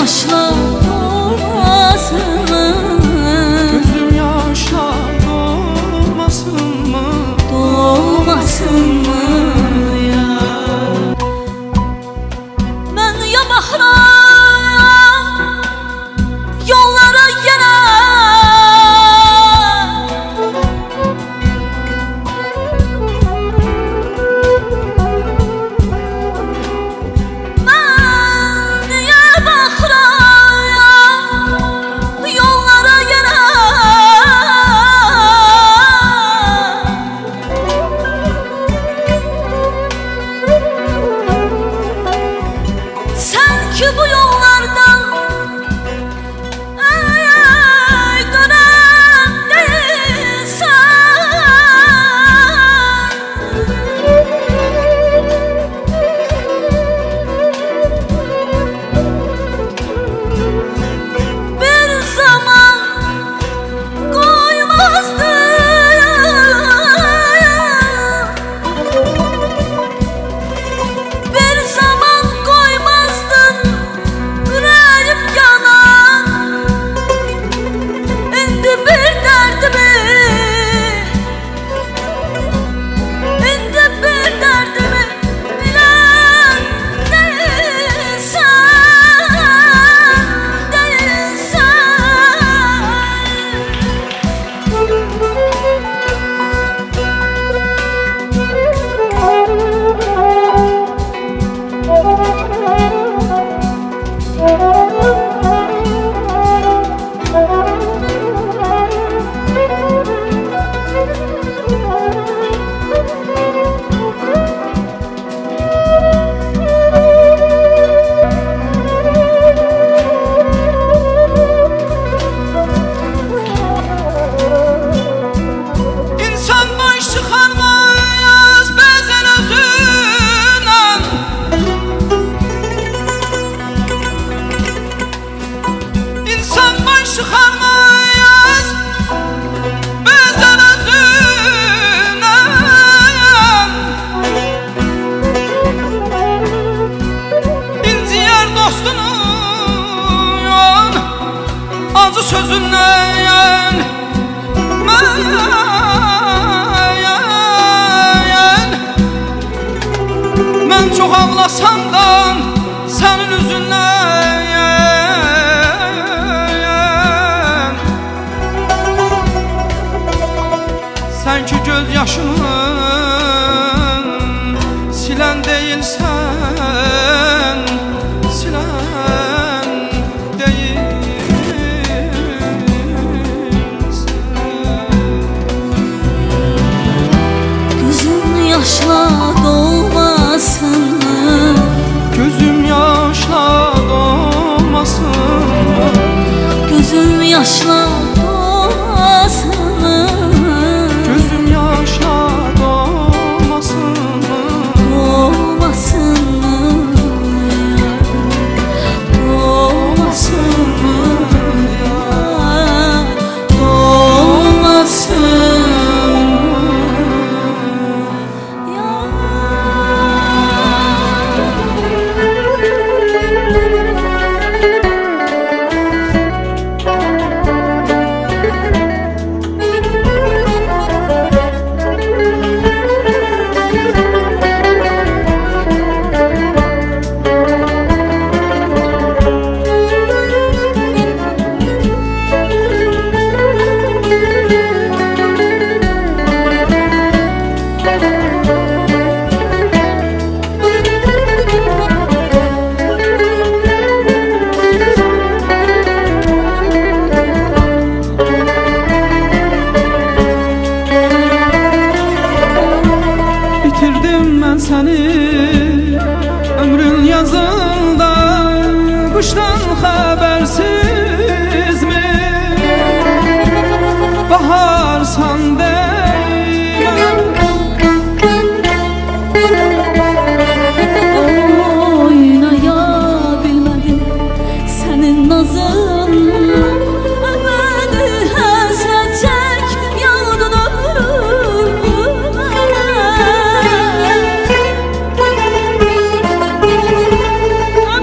yaşla dolmasın mı? Gözüm yaşla dolmasın mı? Dolmasın mı ya? Ben ya baxıram yollara yenə, ki bu yollardan dönem değilsen, bir zaman koymazdın, bir zaman koymazdın yüreğim yanan. İndi bir derdimi, indi bir derdimi bilen değilsen, İnsan baş çıkarmaz bazen özünden. İnsan baş çıkarmaz bazen özünden. İnciyər dostunun acı sözündən. Mən çox ağlasamdan sənin üzündən. Sən ki göz yaşını silən deyilsən, silən dolmasın. Gözüm yaşla dolmasın. Gözüm yaşla dolmasın. Dolmasın mı? Dolmasın mı? Dolmasın ya. Bitirdim ben seni ömrün yazında, kıştan habersiz mi? Baharsan değmem. Oynayabilmedim senin nazınla. Beni hasret çek yağdın ömrüme.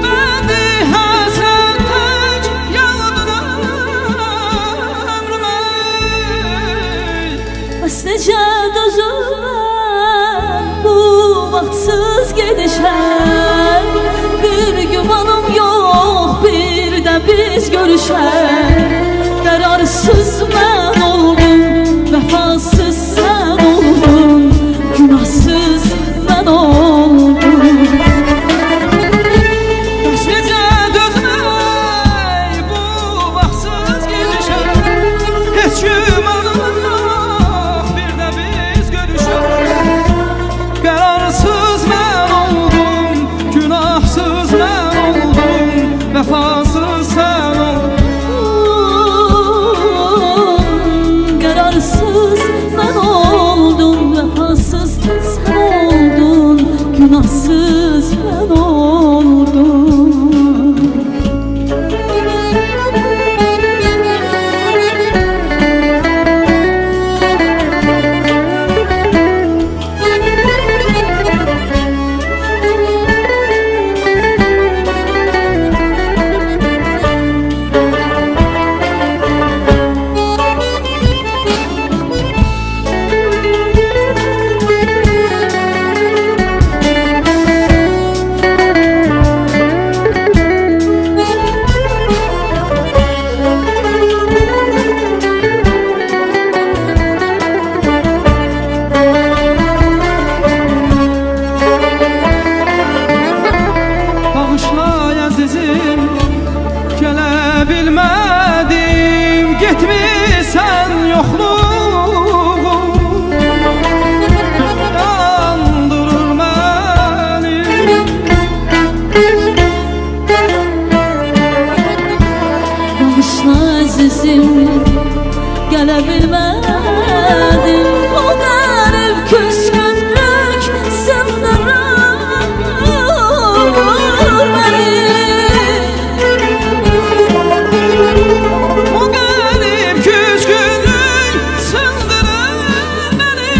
Beni hasret yağdın ömrüme. Bəs necə dözülməm bu vaxtsız gedişəm. Bir gümanım yox, bir də biz görüşək. Qərarsız mən oldum, vəfasız sən oldun, günahsız mən oldum. Bəs necə dözmək bu vaxtsız gedişəm. Heç gümanım yox, bir də biz görüşək. Qərarsız mən oldum, günahsız mən oldum, vəfasız sən oldun. Qərarsız mən oldum, vəfasız sən oldun, günahsız mən oldum. Bağışlay əzizim, gələ bilmədim, getmisən yoxluğum. Yandırır məni. Bağışla əzizim, gələ bilmədim. O qərib küskünlük sındırır məni. O qərib küskünlük sındırır məni.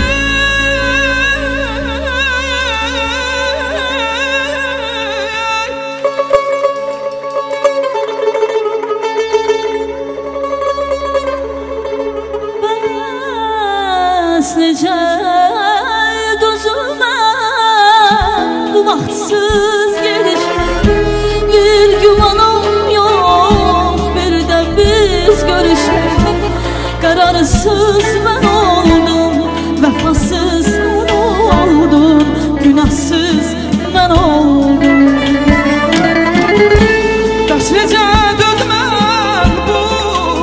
Bəs necə dözülməm bu vaxtsız gedişəm. Bir gümanım yox, bir də biz görüşək. Qərarsız mən oldum, vəfasız mən oldum, günahsız mən oldum. Bəs necə dözməm bu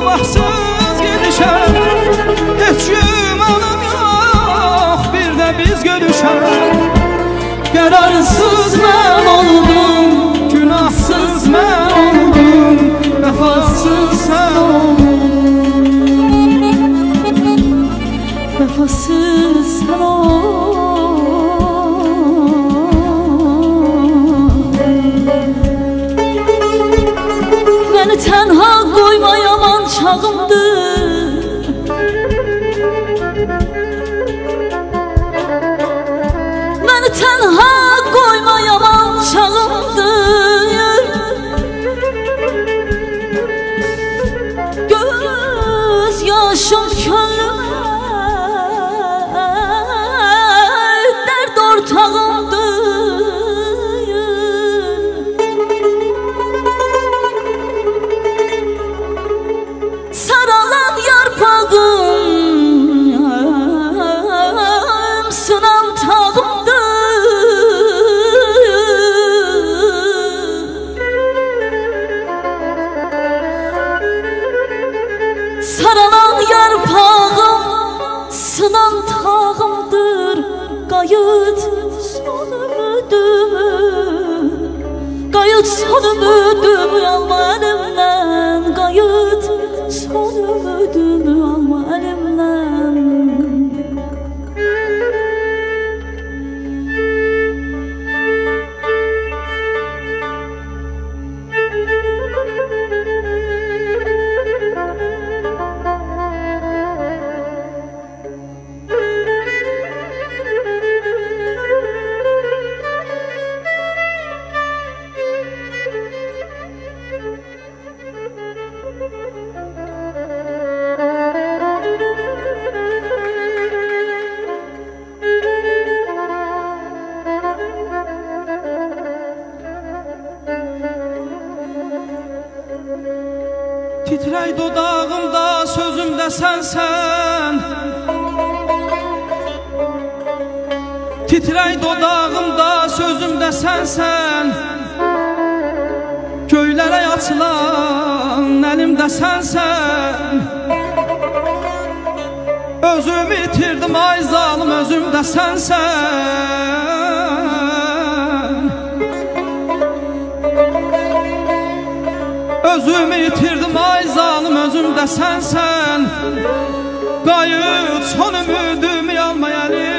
vaxtsız gedişəm. Heç gümanım yox, bir də biz görüşək. Qərarsız mən oldum, günahsız mən oldum, Qararsız sən o Məni tənha qoyma yaman çağımdır Məni tənha qoyma yaman çağımdır Göz yaşım könlümə dərd ortağımdır Saralan yarpağım sınan tağımdır Saralan yarpağım sınan tağımdır Qayıt son ümidimi Qayıt son ümidimi alma əlimdən Qayıt son ümidimi alma əlimdən Titrək dodağımda sözümdə sənsən Titrək dodağımda sözümdə sənsən Göylərə açılan əlimdə sənsən Özümü itirdim ay zalım özümdə sənsən Özümü itirdim ay zalım özümdə sənsən Qayıt son ümidimi alma əlimdən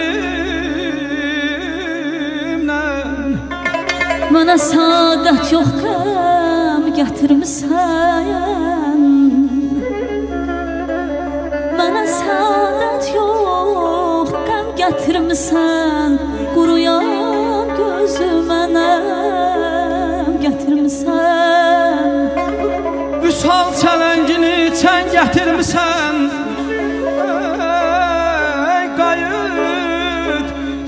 Mənə saadət yox qəm gətirmisən Mənə saadət yox qəm gətirmisən Quruyan gözü mənə gətirmisən Vüsal çələngini çən gətirmisən Qayıt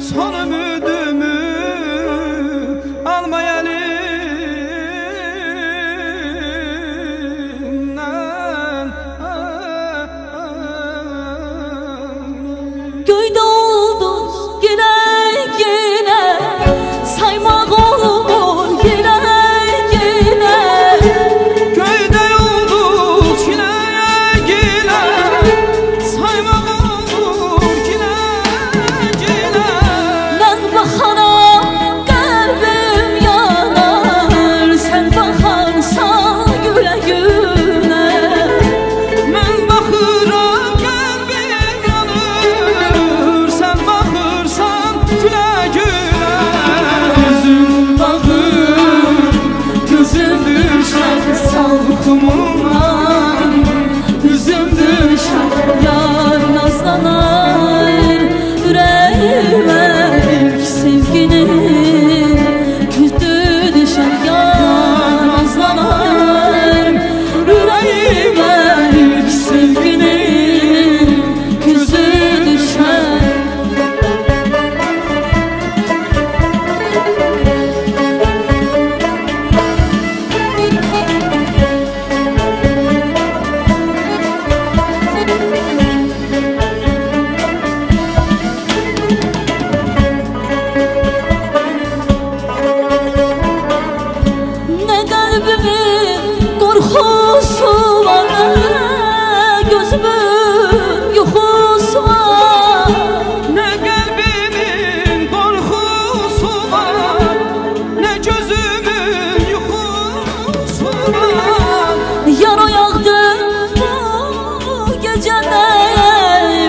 son ümidimi alma əlimdən Göydə ulduz yenə saymaq olmur yenə Üzüm düşər, yar nazlanar Ürəyimə ilk sevginin Küzdü düşər, yar nazlanar Ürəyimə ilk sevginin Küzdü düşər gecədə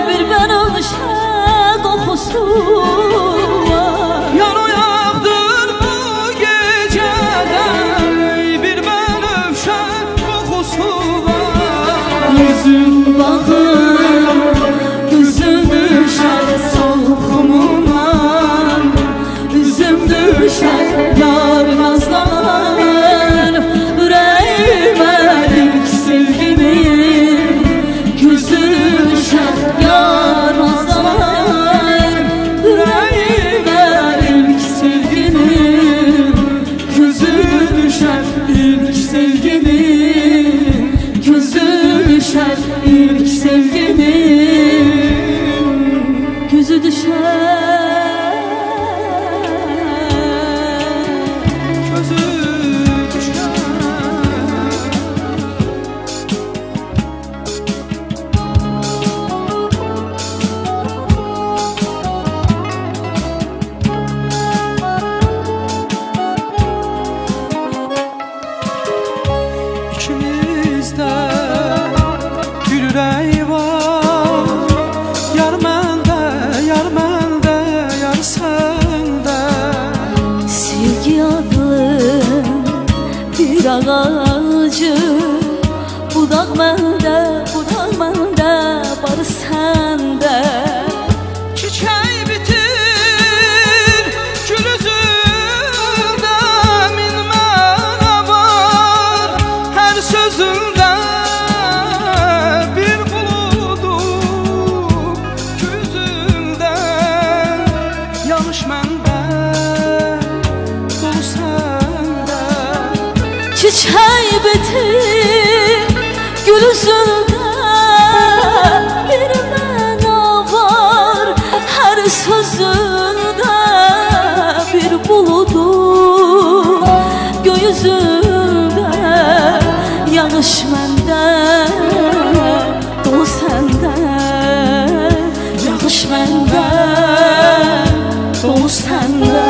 bir ben ölmüşəm baxır, gözüm düşər solğumundan, üzüm düşər yar nazlanır, ürəyimə ilk sevgimin gözü düşər yar nazlanır, ürəyimə ilk sevginin gözü düşər ilk sevginin gözü düşər ilk sevginin gözü düşər gözü düşər. İkimizdə bir ürək var, yar məndə, yar məndə, yar səndə. sevgi adlı bir ağacı, budaq məndə, barı səndə. Çiçək bitir, gül üzündə, min mənə var, hər sözündə bir buludum gözümdə. Yanlış məndə, dolu səndə. Çiçək bitir, gül üzündə bir məna var, hər sözündə bir buludum gökyüzündə. Yağış məndə, dolu səndə, yağış məndə, dolu səndə.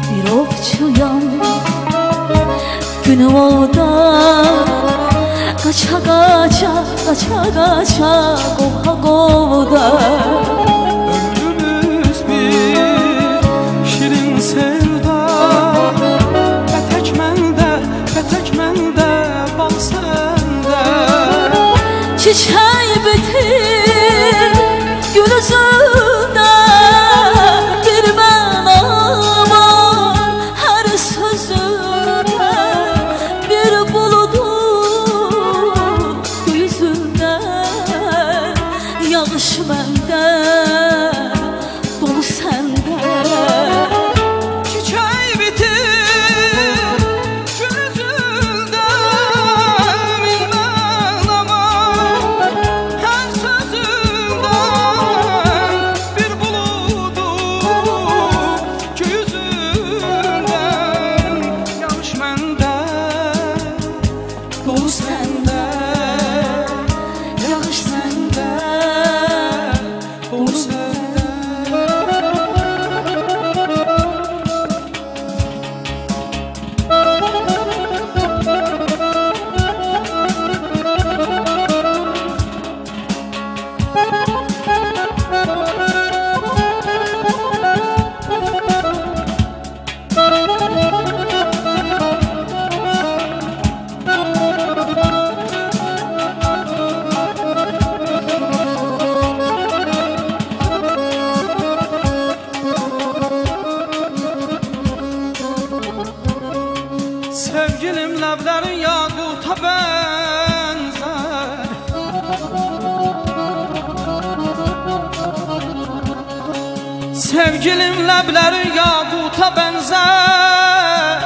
Bir ovçuyam, günü orada, qaça qaça, qova qovda. Ömrümüz bir şirin sevda, pətək məndə, bal səndə. Çiçək bitir, gül üzündə bir məna var, hər sözündə bir buludum yüzündə. Yağış məndə, dolu səndə. Çiçək bitir, gül üzündə, min məna var, hər sözündə bir buludum gözündə. Yanlış məndə, dolu səndə. Yağış məndə, Dolu səndə. Sevgilim ləblərin yaquta bənzər, sevgilim ləblərin yaquta bənzər.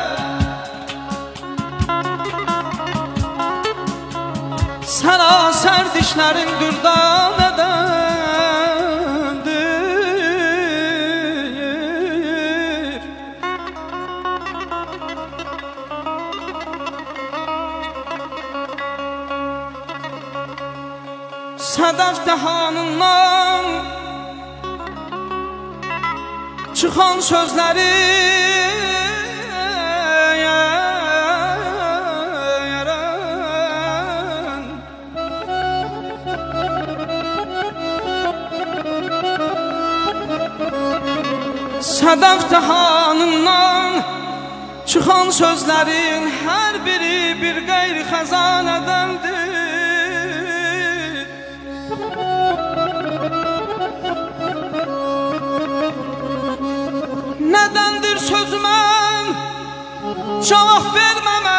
Sərasər dişlərin dürdanədəndir. Sədəf dəhanından çıxan sözləri Sədəf təhanından çıxan sözlərin hər biri bir qeyri xəzanədəndir. Nədəndir sözümə cavab verməmək?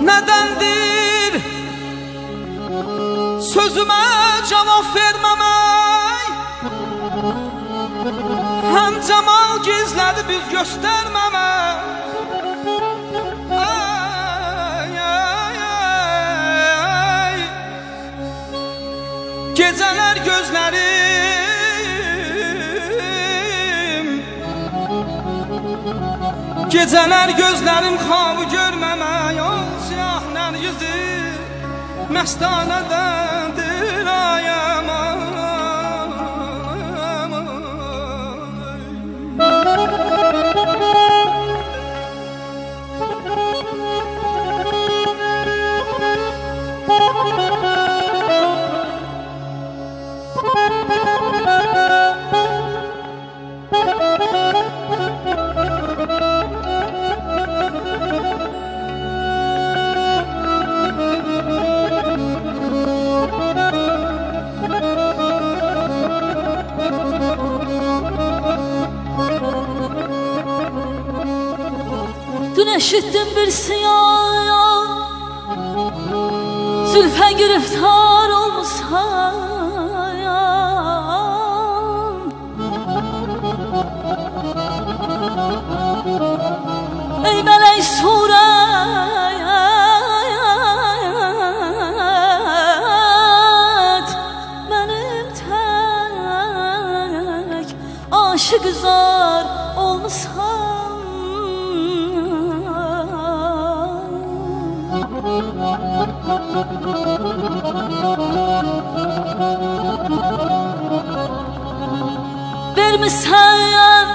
Nədəndir sözümə cavab verməmək? Həm cəmal gizlədi biz göstərməmək. Gecələr gözlərim, gecələr gözlərim xabı görməmək. O siyah nərgizi məstanədəndir ayəm. Dün eşittim bir siyan, zülfe giriftar olmuşsan. Ey mələk surət, mənim tək aşık zar olmuşsan. Vermişsən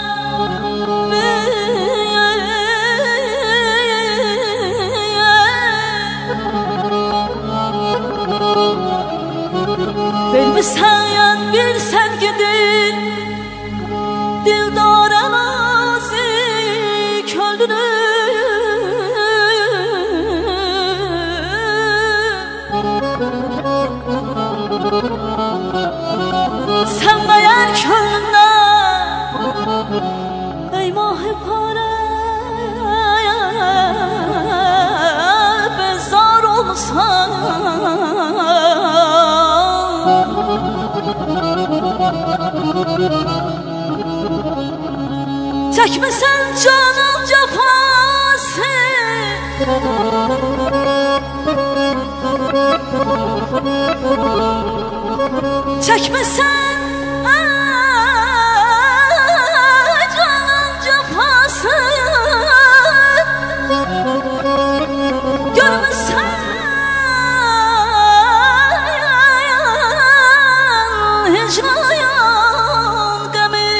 vermişsən bir sevgidin dildara nazik öldünü. Sen meğer könlümde ey mahipare bezar olsan. Çekmesen canım cefası, çekmesen canım cefası, görmesen hicran gemi.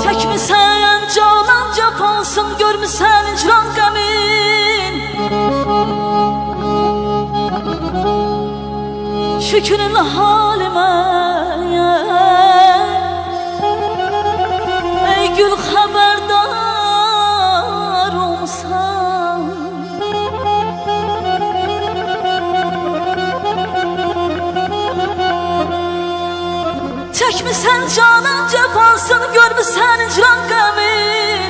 Çekmişsen canan cefasın, görmüşsen icran qəmin. Şükürün halime ey gül xəbərdar olsan. Çekmişsen canan cefasın, görmüşsen icran qəmin.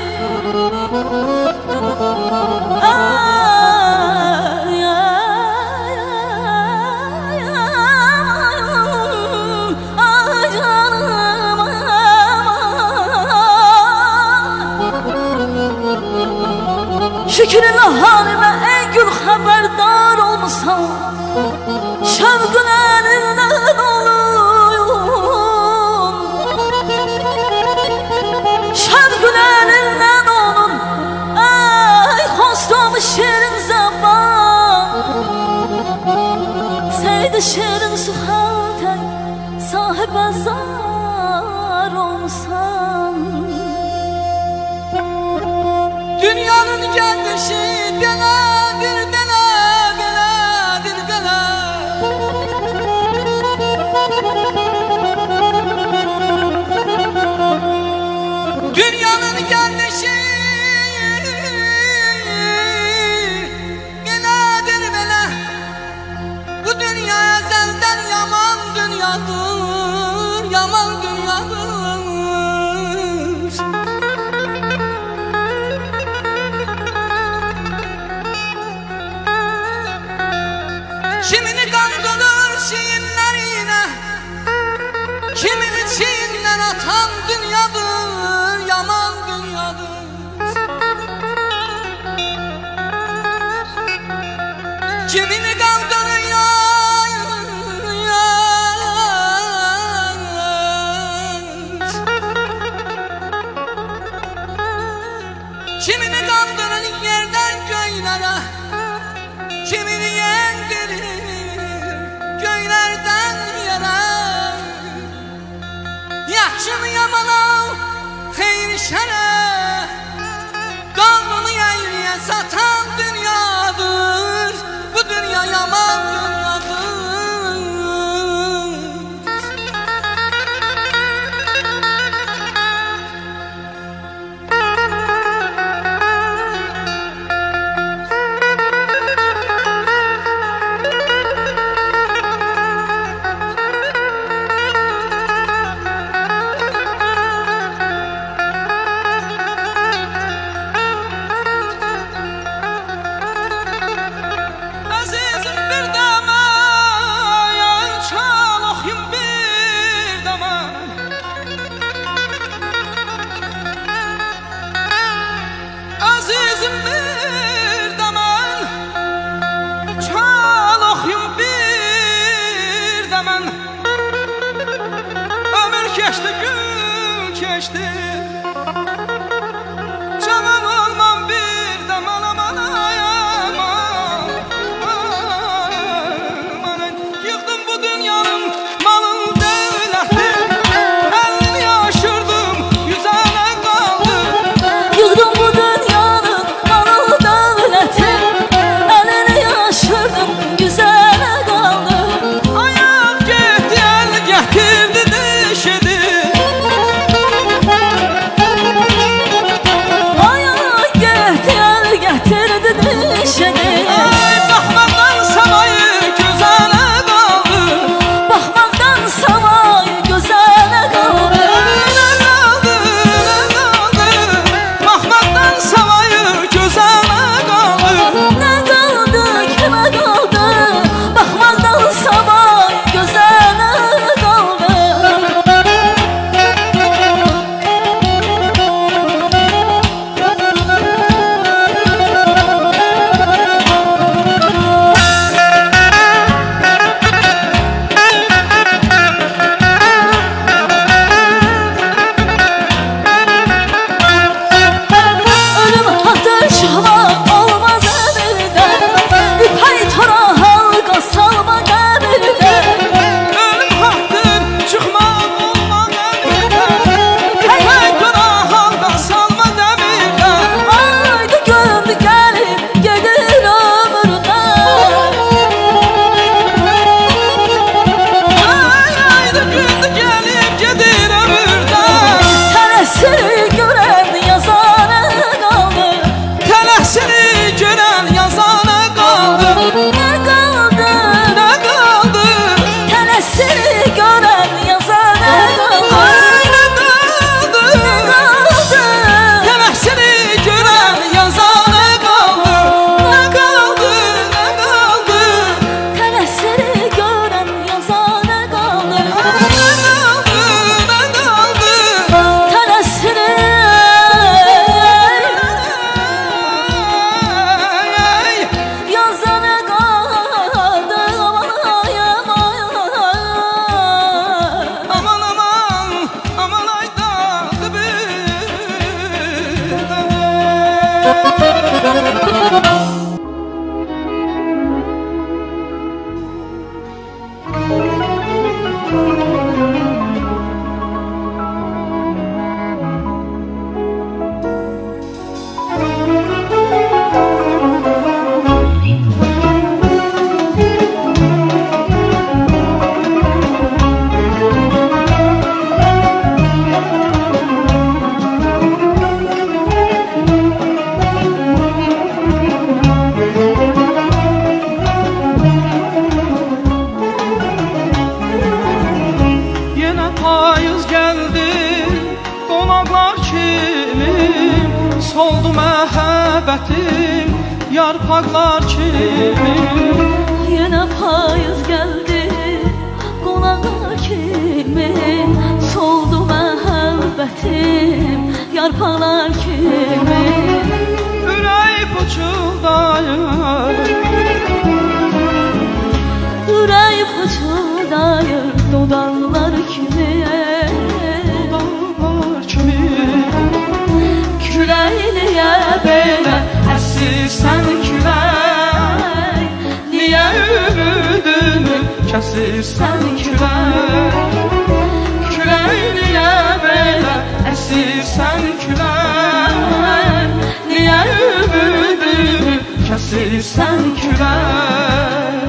Şükürün halime ey gül xəbərdar olmuşsan. Şevkün elinden oluyum, şevkün elinden olun. Ey hostam şirin zaman. şirin suhatek sahib azar olsan. Dünyanın gəldişi belədir, belədir, belə. Dünyanın gəldişi belədir, belə. Bu dünya əzəldən yaman dünyadır, yaman dünyadır. Kimini kandırır şiirlerine, kimini çiğinden atan dünyadır, yaman dünyadır. Kimini kandırıyor, kimini kandırır yerden göylere, kimini yendirir göylerden yere. Yaxşını yamana, xeyri şərə, qanunu yəyriyə satan dünyadır. Bu dünya yaman dünyadır. məhəbbətim yarpaqlar kimi. Yenə payız gəldi qonağa kimi, soldu məhəbbətim yarpaqlar kimi. Ürək puçuldayır, ürək puçuldayır dodaqlar kimi, dodaqlar kimi. Külək niyə belə əsirsən külək, niyə ümidimi kəsirsən külək? Külək niyə belə əsirsən külək, niyə ümidimi kəsirsən külək?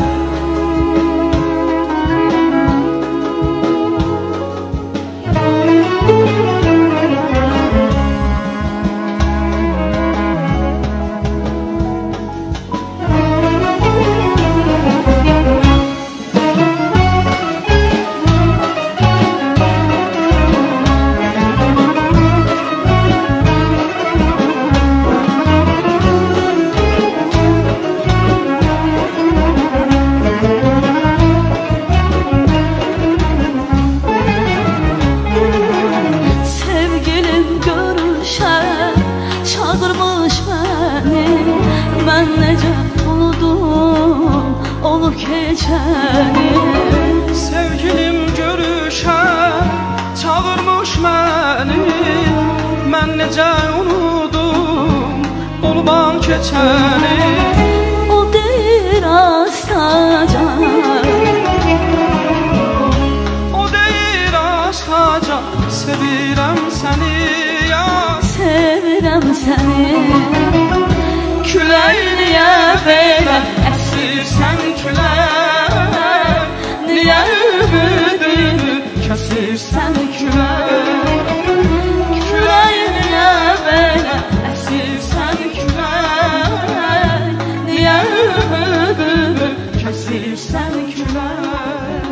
Mən necə unudum olub keçəni. Sevgilim görüşə çağırmış məni, mən necə unudum olub keçəni. O deyir astaca, o deyir astaca, sevirəm səni ya, sevirəm səni. Külək niyə belə əsirsən külək, niyə ümidimi kəsirsən külək? Külək niyə belə əsirsən külək, niyə ümidimi kəsirsən külək?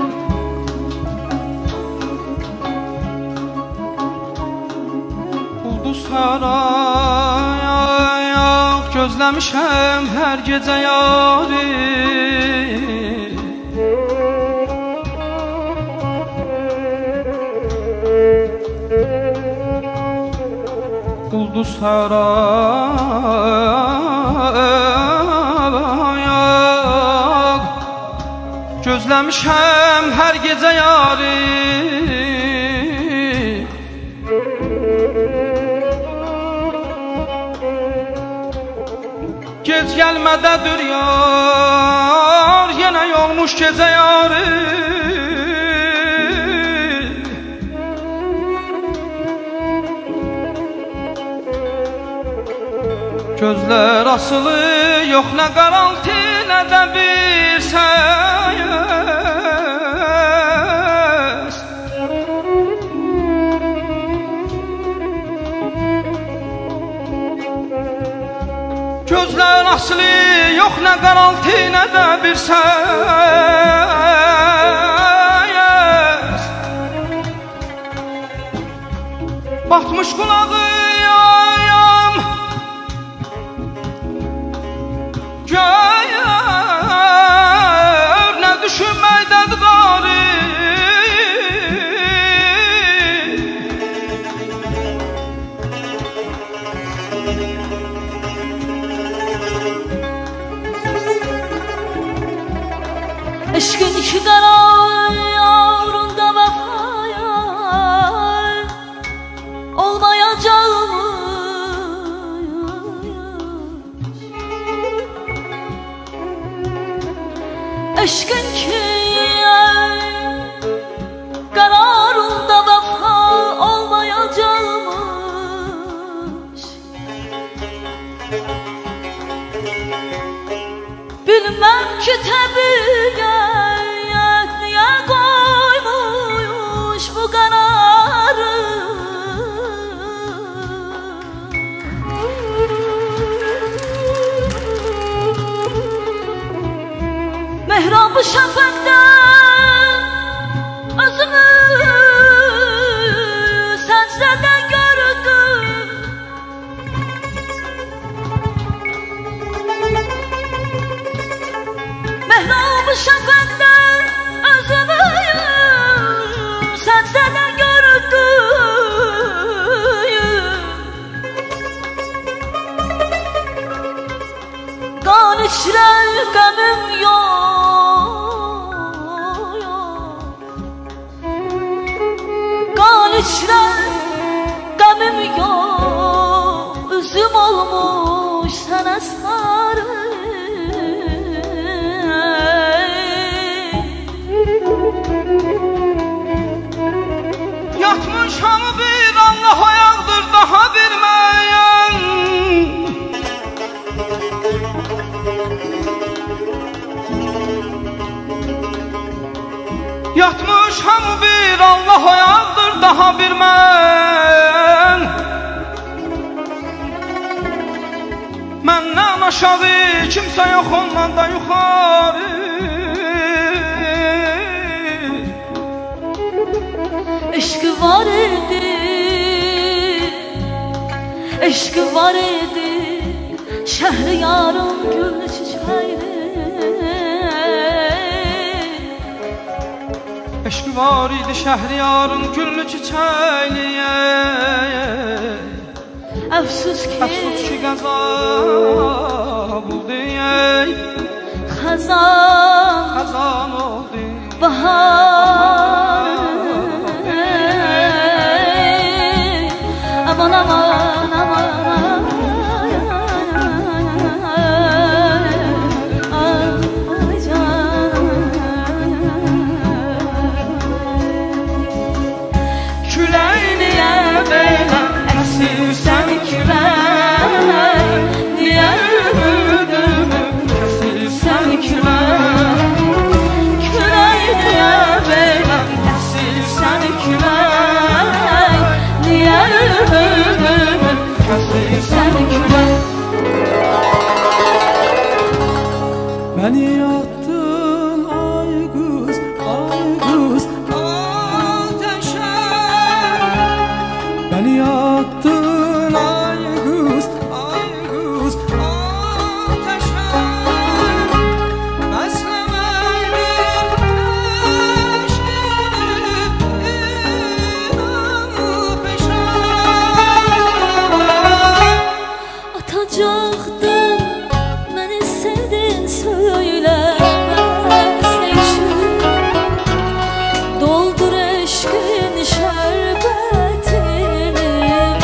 Ulduz saraya gözləmişəm hər gecə yari, ulduz saraya gözləmişəm hər gecə yari. Gec gəlmədədir yar, yenə yolmuş gecə yarı. Gözlər asılı, yox nə qaraltı, nə də bir səs. Gözlər asılı, yox nə qaraltı, nə də bir səs. Batmış qulağıyam gör, nə düşünməkdədir qari. Eşqin iki qara yavrunda vəfaya olmayacaqmış. Eşqin ki qararında vəfa olmayacaqmış. Bilməm ki təbiət niyə qoymuş bu qərarı. Mehrabı şəfəqdən özümü səcdədə gördüm. Mehrab-ı şəfəqdə özümü səncədə gördüm. Qan içrər qəmim yox, qan içrər qəmim yox, üzüm olmuş sənə sarı. Yatmış hamı bir Allah ayaqdır daha bilməyən. Yatmış hamı bir Allah ayaqdır daha bilmən. Məndən aşağı kimsə yox, ondan da yuxarı. Eşkı var idi, eşkı var idi, Şəhriyarın gül çiçəyi. Eşkı var idi Şəhriyarın güllü çiçəyi. Əfsus ki qəza buldu, xəzan oldu bahar. Aman aman aman ay canım. Külək niyə belə əsirsən külək, niyə ümidimi kəsirsən külək. Külək niyə belə əsirsən külək, niyə ümidimi kəsirsən külək. Beni yaktın ay kız ateşe. Beni yaktın ay kız ateşe. Beslemeydin eşkini inan peşe. Atacaktın beni sevdin söylemez ne için. Doldur eşkin şerbetini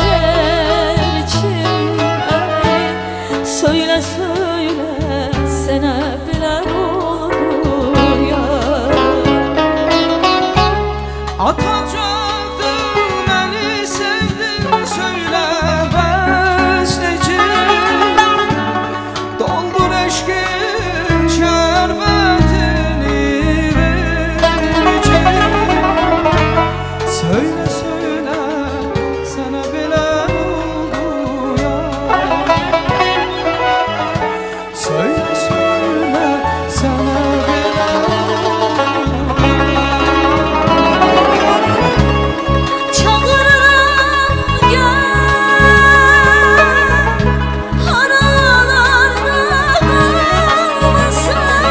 ver içime. Söyle söyle sana bile olur ya. Atacaktın beni sevdin söylemez necim. Doldur eşkin şerbetini vereceğim. Söyle söyle sana bile oldu ya. Söyle söyle sana bile oldu ya. Çağırırım gel haralarda kalmasan,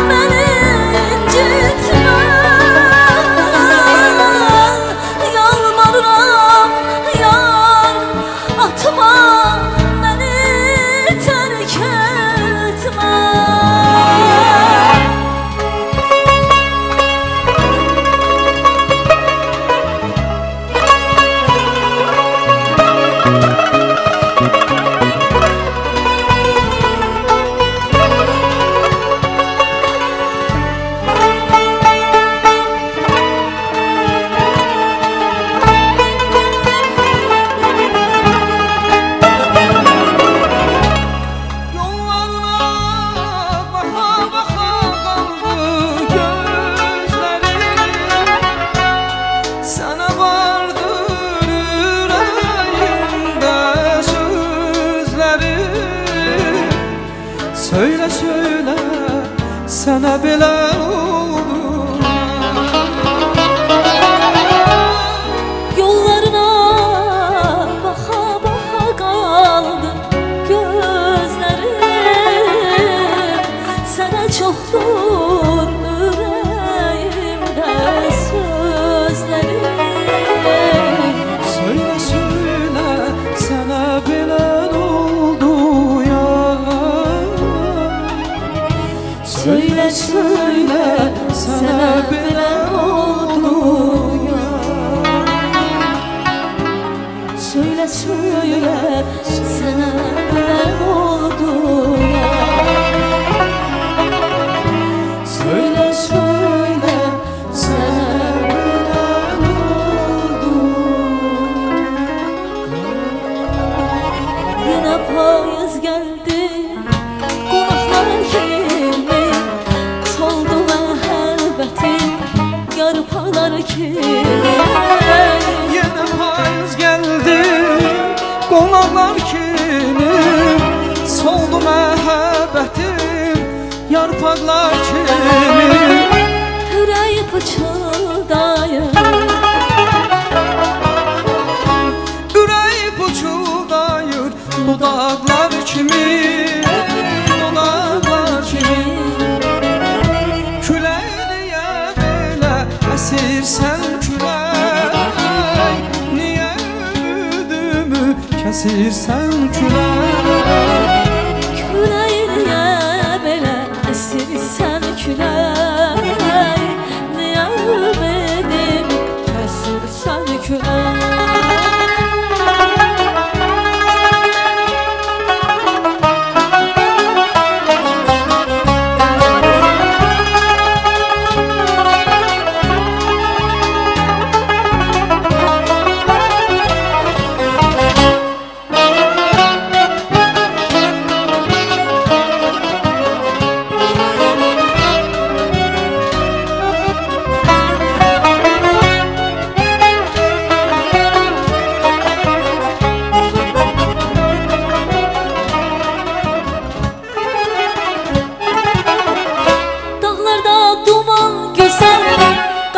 beni incitme. Yalvarırım yar, atma beni, terk etme. Yollarına baka baka kaldı gözlerim. Sana vardır yüreğimde sözlerim. Söyle söyle sana bile oldu. Yollarına baka baka kaldı gözlerim. Sana çoxdur ürəyimdə sözlərim. Söylə, söylə, sənə belə oldu ya. Söylə, söylə, sənə belə oldu ya. Söylə, söylə, sənə belə oldu ya. Söylə, söylə, sənə belə oldu. Yenə payız gəldi, qonaqlar kimi soldu məhəbbətin yarpaqlar kimi. Yenə payız gəldi, qonaqlar kimi soldu məhəbbətim yarpaqlar kimi. Ürək pıçıldayır, Ürək puçuldayır dodaqlar kimi, dodaqlar kimi. Külək niyə belə əsirsən külək, niyə ümidimi kəsirsən külək. küləkliyə belə əsirsən külək. Niyə ümidim kəsirsən külək.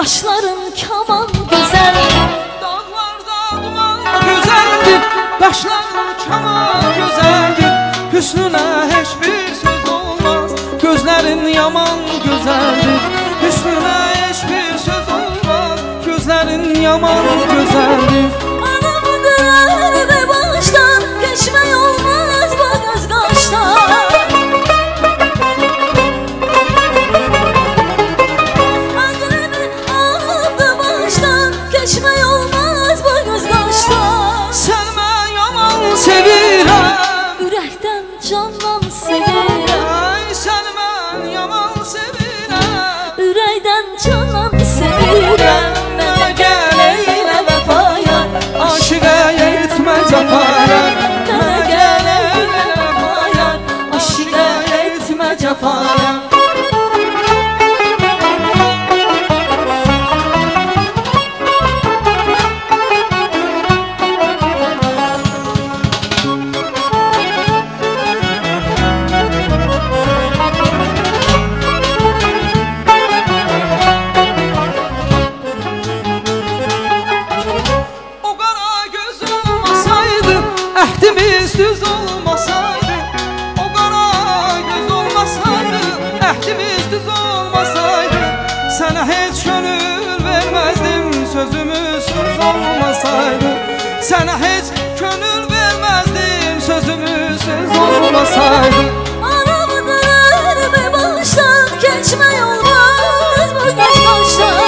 Qaşların kaman gözəl, Dağlarda duman gözəldir, qaşların kaman gözəldir. Hüsnünə heç bir söz olmaz, gözlərin yaman gözəldir. Hüsnünə heç bir söz olmaz, gözlərin yaman gözəldir. anamdır əlbə başdan, keçmək olmaz bu göz qaşdan. Geçmək olmaz bu göz qaşdan. Sən mən yaman sevirəm, Ürəkdən candan sevirəm. ay sən mən yaman sevirəm. Ürəkdən candan sevirəm. Mənə gəl eylə vəfaya, Aşıqa etmə cəfaya, mənə gəl eylə vəfaya, aşiqə etmə cəfaya. O qara göz olmasaydı, əhdimiz düz olmasaydı. O qara göz olmasaydı, əhdimiz düz olmasaydı. Sənə heç könül verməzdim, sözümüz söz olmasaydı. Sənə heç könül verməzdim, sözümüz söz olmasaydı. Anamdır əlbə başdan, keçmək olmaz bu göz qaşdan.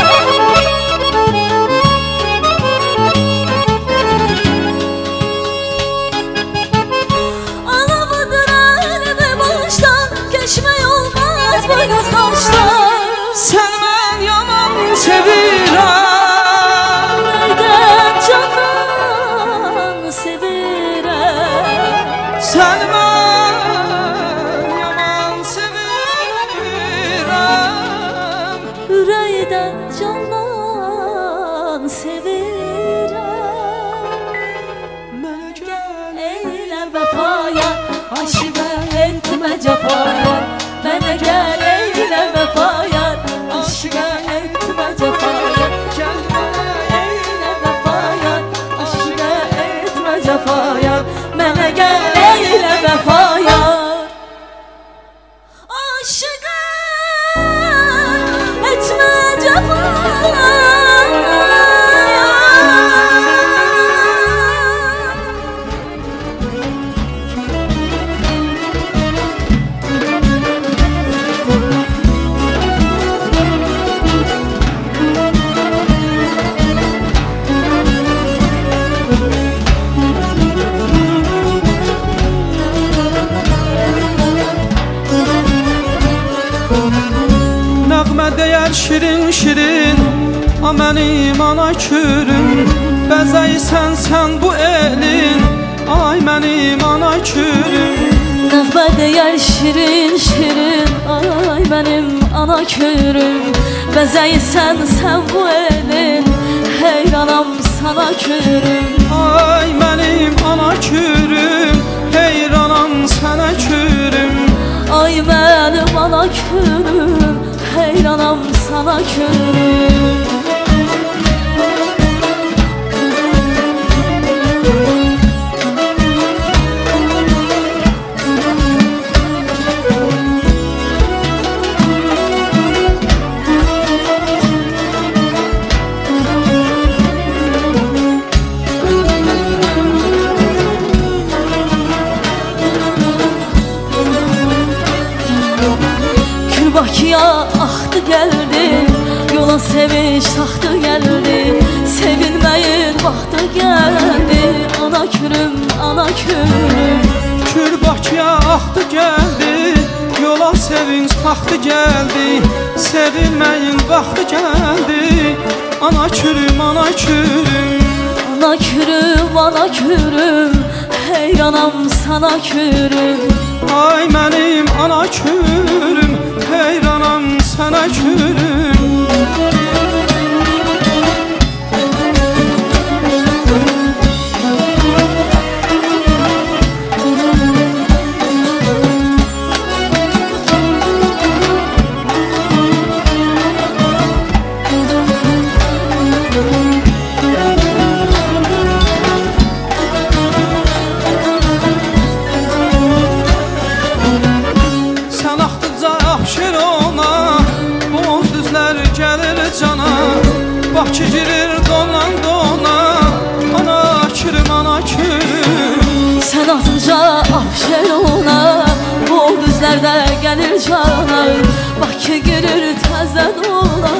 Anamdır əlbə başdan, keçmək olmaz bu göz qaşdan. Sən mən yaman sevirəm, Ürəkdən candan sevirəm. sən mən yaman sevirəm. Ürəkdən candan sevirəm. Mənə gəl Eylə vəfaya, aşiqə etmə cəfaya. Mənə gəl eylə vəfaya, aşiqə etmə cəfaya. gəl mənə Eylə vəfaya, aşiqə etmə cəfaya. Mənə gəl eylə vəfaya, aşiqə Nəğmə deyər şirin şirin, a mənim ana kürüm. Bəzəysən sən bu elin, ay mənim ana kürüm. Nəğmə deyər şirin şirin, ay mənim ana kürüm. Bəzəysən sən bu elin, heyranam sana kürüm. Ay mənim ana kürüm, heyranam sənə kürüm. Ay mənim ana kürüm, heyranam sana kürüm. Bakıya axdı gəldi, yola sevinç taxtı gəldi. Sevilməyin vaxtı gəldi, ana kürüm, ana kürüm. Kür Bakıya axdı gəldi, yola sevinç taxtı gəldi. Sevilməyin vaxtı gəldi, ana kürüm, ana kürüm. Ana kürüm, ana kürüm, heyranam sana kürüm. Ay mənim ana kürüm, heyranam sənə kürüm. Bakı girir donan dona, ana kürüm, ana kürüm. Sən atınca afşer ona, bu düzlərdə gəlir cana. Bakı girir təzən ona,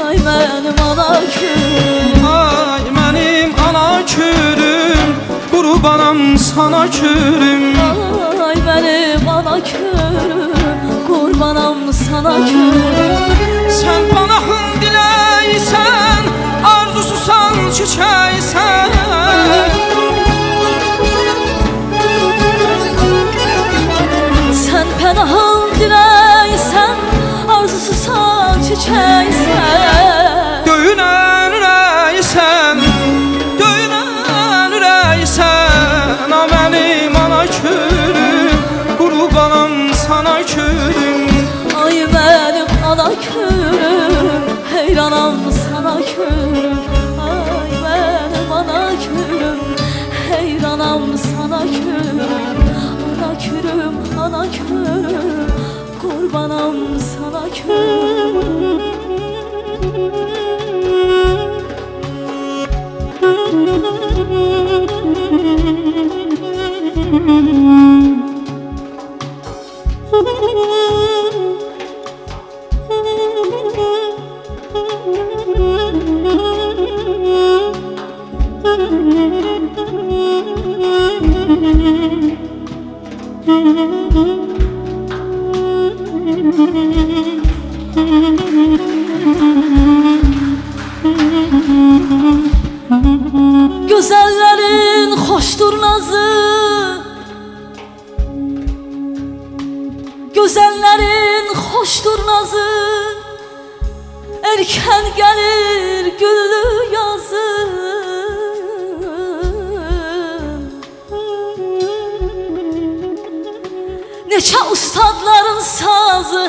ay mənim ana kürüm. Ay mənim ana kürüm, qurbanam sana kürüm. Ay mənim ana kürüm, qurbanam sana kürüm. Sən panahın diləysən, arzususan çiçəksən. Sən pənahın diləysən, arzususan çiçəksən. Döyünən ürəksən, döyünən ürəksən. A mənim ana kürüm, qurbanam sana kürüm. Ay mənim ana kürüm, heyranam sana kürüm. Ay mənim ana kürüm, heyranam sana kürüm. Ana kürüm, ana kürüm, qurbanam sana kürüm. Gözəllərin xoşdur nazı, gözəllərin xoşdur nazı. Erkən gəlir güllü yazı. Neçə ustadların sazı,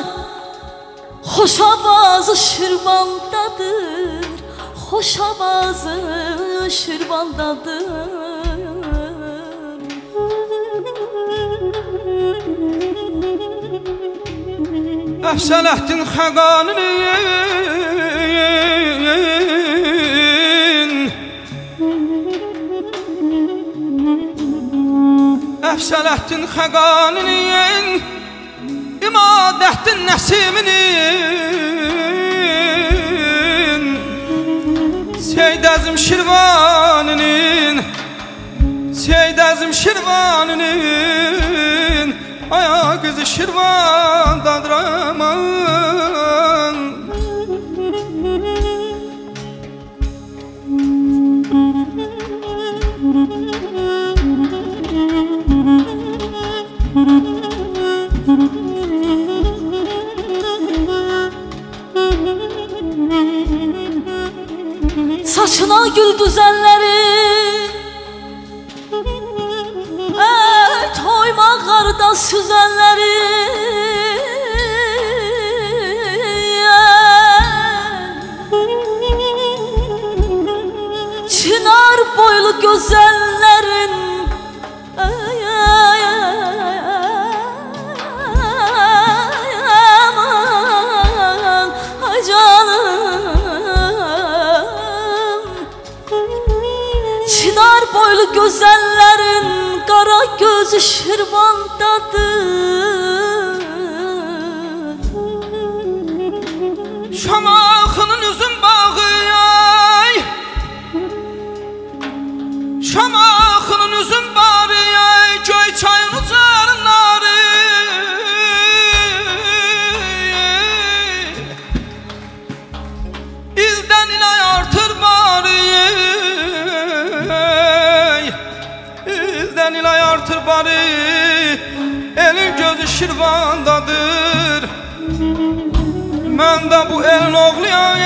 xoş avazı Şirvandadır. Xoş avazı Şirvandadır. Əfsələhdin Xəqaninin, Əfsələhdin Xəqaninin, İmadəhdin Nəsiminin, Seyd Əzim Şirvaninin, Seyd Əzim Şirvaninin, aya qızı Şirvandadır aman. Saçına gül düzenleri toyma qarda süzənləri Çınar boylu gözəllərin aman ay canım Çınar boylu gözəllərin qara gözü Şirvandadır Şamaxının üzüm bağı ay Şamaxının üzüm bağı ay Göy çayın ucarınları İldən ilə artır barı İldən ilə artır barı Elin gözü Şirvandadır Mən də bu elin oğluyam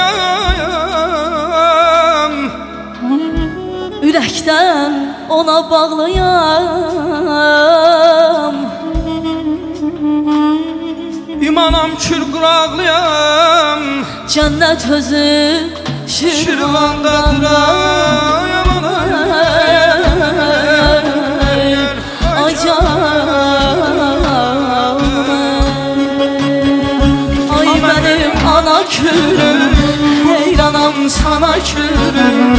Ürəkdən ona bağlıyam İmanam kül quraqlıyam Cənnət özü Şirvandadır ay canım Ay mənim ana külüm Heyranam sana külüm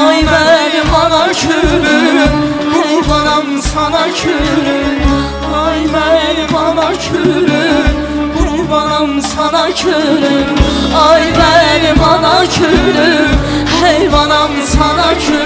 Ay mənim ana külüm Heyranam sana külüm Ay mənim ana külüm Qurbanam sana külüm Ay mənim ana külüm Heyvanam sana külüm